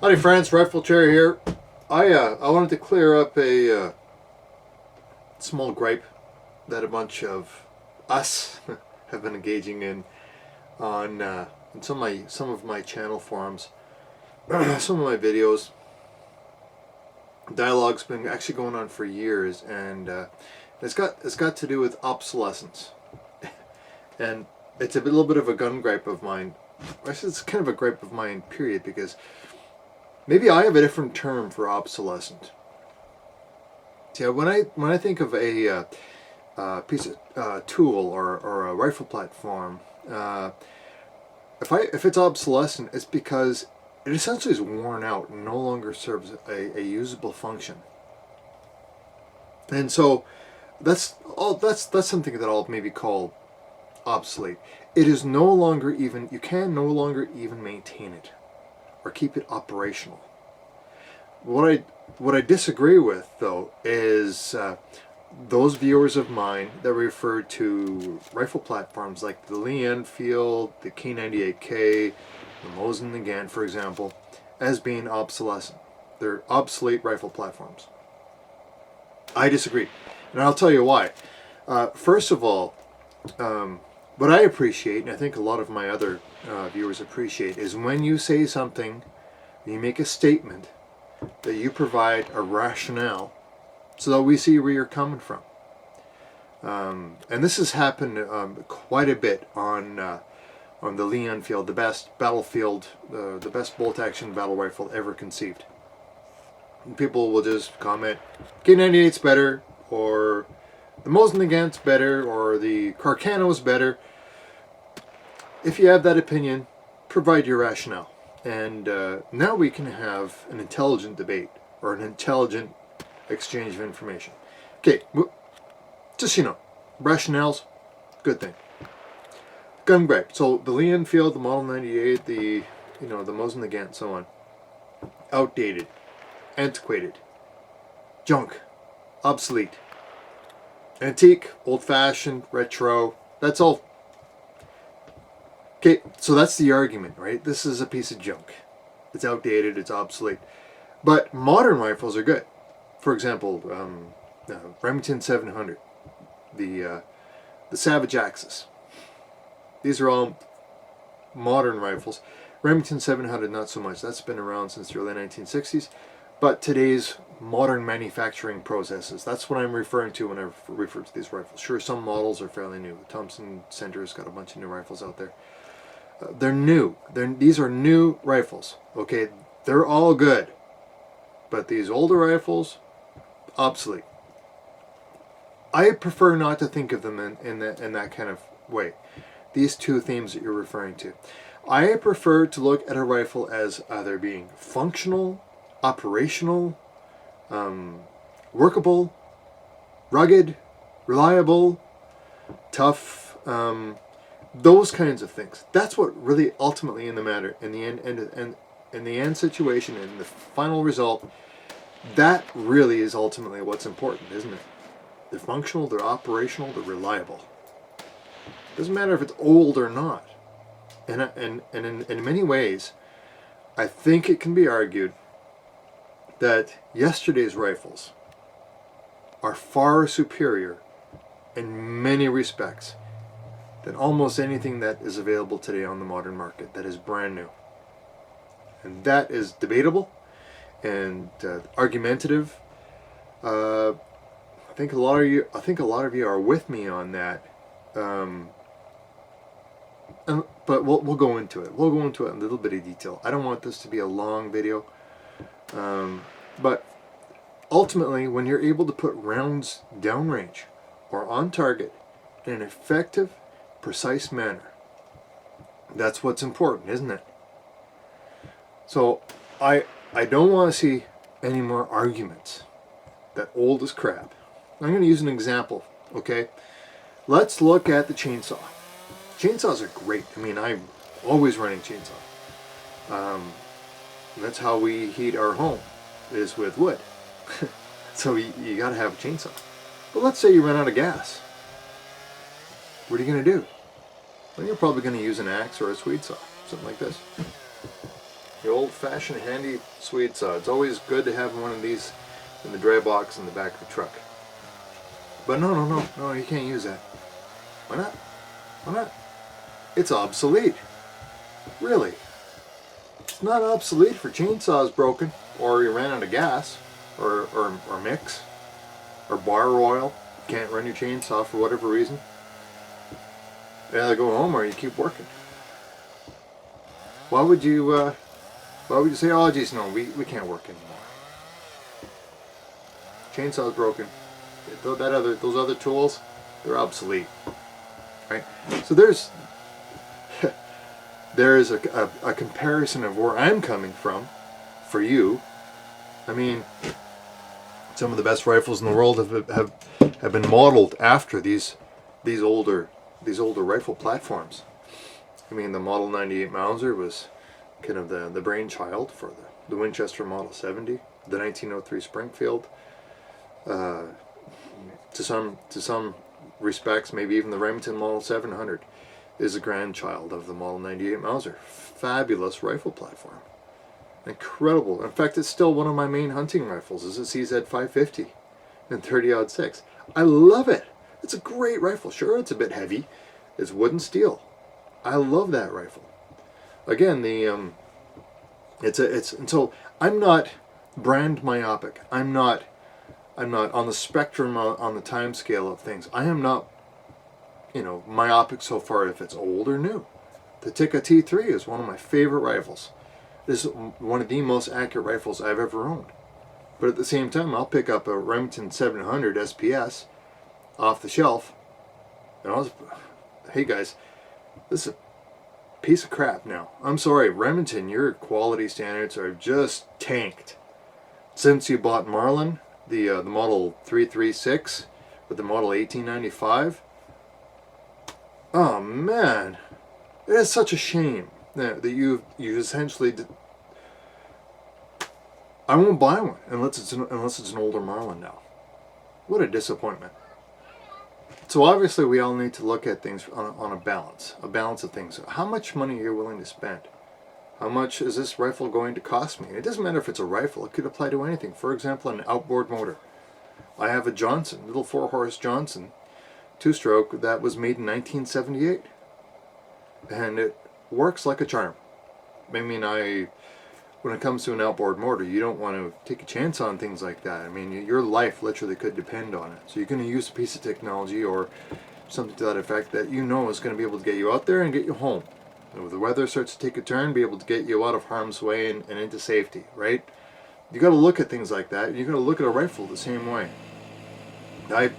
Howdy friends, Rifle Chair here. I wanted to clear up a small gripe that a bunch of us have been engaging in on in some of my channel forums, some of my videos. Dialogue's been actually going on for years, and it's got to do with obsolescence, and it's a little bit of a gun gripe of mine. Actually, it's kind of a gripe of mine, period, because maybe I have a different term for obsolescent. Yeah, when I think of a piece of tool or a rifle platform, if it's obsolescent, it's because it essentially is worn out and no longer serves a usable function. And so that's something that I'll maybe call obsolete. It is no longer even, you can no longer even maintain it or keep it operational. What I disagree with, though, is those viewers of mine that refer to rifle platforms like the Lee Enfield, the K98K, the Mosin Nagant, for example, as being obsolescent. They're obsolete rifle platforms. I disagree, and I'll tell you why. First of all, what I appreciate, and I think a lot of my other viewers appreciate, is when you say something, you make a statement, that you provide a rationale so that we see where you're coming from. And this has happened quite a bit on the Lee Enfield, the best battlefield, the best bolt-action battle rifle ever conceived. And people will just comment, K98's better, or the Mosin Nagant's better, or the Carcano's better. If you have that opinion, provide your rationale. And now we can have an intelligent debate or an intelligent exchange of information. Okay, just rationales, good thing. Gun gripe. So the Lee Enfield, the Model 98, the Mosin Nagant, so on. Outdated, antiquated, junk, obsolete, antique, old-fashioned, retro. That's all. Okay, so that's the argument, right? This is a piece of junk. It's outdated, it's obsolete. But modern rifles are good. For example, Remington 700, the Savage Axis. These are all modern rifles. Remington 700, not so much. That's been around since the early 1960s. But today's modern manufacturing processes, that's what I'm referring to when I refer to these rifles. Sure, some models are fairly new. The Thompson Center's got a bunch of new rifles out there. They're new. These are new rifles. Okay, they're all good. But these older rifles, obsolete. I prefer not to think of them in that kind of way. These two themes that you're referring to. I prefer to look at a rifle as either being functional, operational, workable, rugged, reliable, tough, those kinds of things. That's what really ultimately in the end situation, and the final result, that really is ultimately what's important, isn't it? They're functional, they're operational, they're reliable. Doesn't matter if it's old or not. And in many ways, I think it can be argued that yesterday's rifles are far superior in many respects than almost anything that is available today on the modern market that is brand new. And that is debatable and argumentative. I think a lot of you are with me on that. But we'll go into it. We'll go into it in a little bit of detail. I don't want this to be a long video. But ultimately, when you're able to put rounds downrange or on target in an effective, precise manner, that's what's important, isn't it? So I don't want to see any more arguments that old is crap. I'm going to use an example, okay? Let's look at the chainsaw. Chainsaws are great. I mean, I'm always running chainsaw. That's how we heat our home, is with wood. So you got to have a chainsaw. But let's say you run out of gas. What are you going to do? Well, you're probably going to use an axe or a Swede saw, something like this. The old-fashioned handy Swede saw. It's always good to have one of these in the dry box in the back of the truck. But no, you can't use that. Why not? Why not? It's obsolete. Really? It's not obsolete for chainsaws broken, or you ran out of gas, or mix, or bar oil. You can't run your chainsaw for whatever reason. You either go home or you keep working. Why would you say, oh geez, no, we can't work anymore. Chainsaw's broken. Those other tools, they're obsolete. Right? So there's a comparison of where I'm coming from for you. I mean, some of the best rifles in the world have been modeled after these older rifle platforms. I mean, the Model 98 Mauser was kind of the brainchild for the Winchester Model 70, the 1903 Springfield. To some respects, maybe even the Remington Model 700 is a grandchild of the Model 98 Mauser. Fabulous rifle platform. Incredible. In fact, it's still one of my main hunting rifles. Is a CZ 550 and 30-06. I love it. It's a great rifle. Sure, it's a bit heavy. It's wood and steel. I love that rifle. Again, and so I'm not brand myopic. I'm not on the spectrum on the time scale of things. I am not, myopic so far if it's old or new. The Tikka T3 is one of my favorite rifles. This is one of the most accurate rifles I've ever owned. But at the same time, I'll pick up a Remington 700 SPS off the shelf, and hey guys, this is a piece of crap now. I'm sorry, Remington, your quality standards are just tanked. Since you bought Marlin, the Model 336 with the Model 1895, oh man, it is such a shame that you essentially I won't buy one unless it's an older Marlin now. What a disappointment. So obviously we all need to look at things on a balance of things. How much money are you willing to spend? How much is this rifle going to cost me? It doesn't matter if it's a rifle. It could apply to anything. For example, an outboard motor. I have a Johnson, little 4-horse Johnson, 2-stroke that was made in 1978. And it works like a charm. I mean, when it comes to an outboard motor, you don't want to take a chance on things like that. I mean, your life literally could depend on it. So you're going to use a piece of technology or something to that effect that you know is going to be able to get you out there and get you home. And when the weather starts to take a turn, be able to get you out of harm's way and into safety, right? You got to look at things like that. You got to look at a rifle the same way. I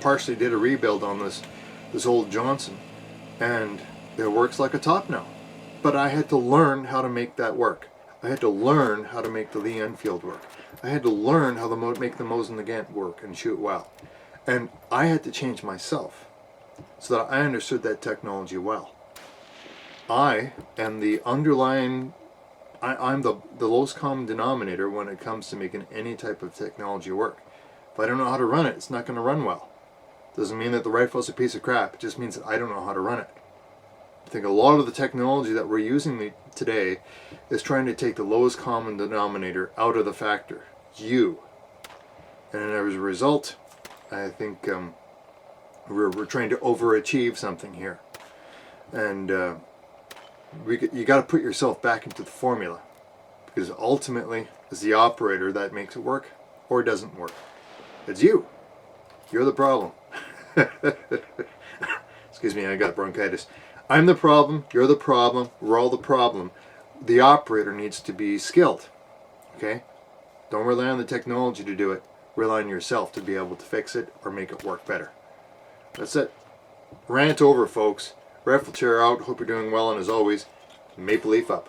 partially did a rebuild on this old Johnson, and it works like a top now. But I had to learn how to make that work. I had to learn how to make the Lee Enfield work. I had to learn how to make the Mosin Nagant work and shoot well. And I had to change myself so that I understood that technology well. I am the underlying, I'm the lowest common denominator when it comes to making any type of technology work. If I don't know how to run it, it's not going to run well. Doesn't mean that the rifle is a piece of crap. It just means that I don't know how to run it. I think a lot of the technology that we're using today is trying to take the lowest common denominator out of the factor, you. And as a result, I think we're trying to overachieve something here. And you got to put yourself back into the formula, because ultimately it's the operator that makes it work or doesn't work. It's you. You're the problem. Excuse me, I got bronchitis. I'm the problem, you're the problem, we're all the problem. The operator needs to be skilled, okay? Don't rely on the technology to do it. Rely on yourself to be able to fix it or make it work better. That's it. Rant over, folks. Rifle chair out. Hope you're doing well, and as always, Maple Leaf up.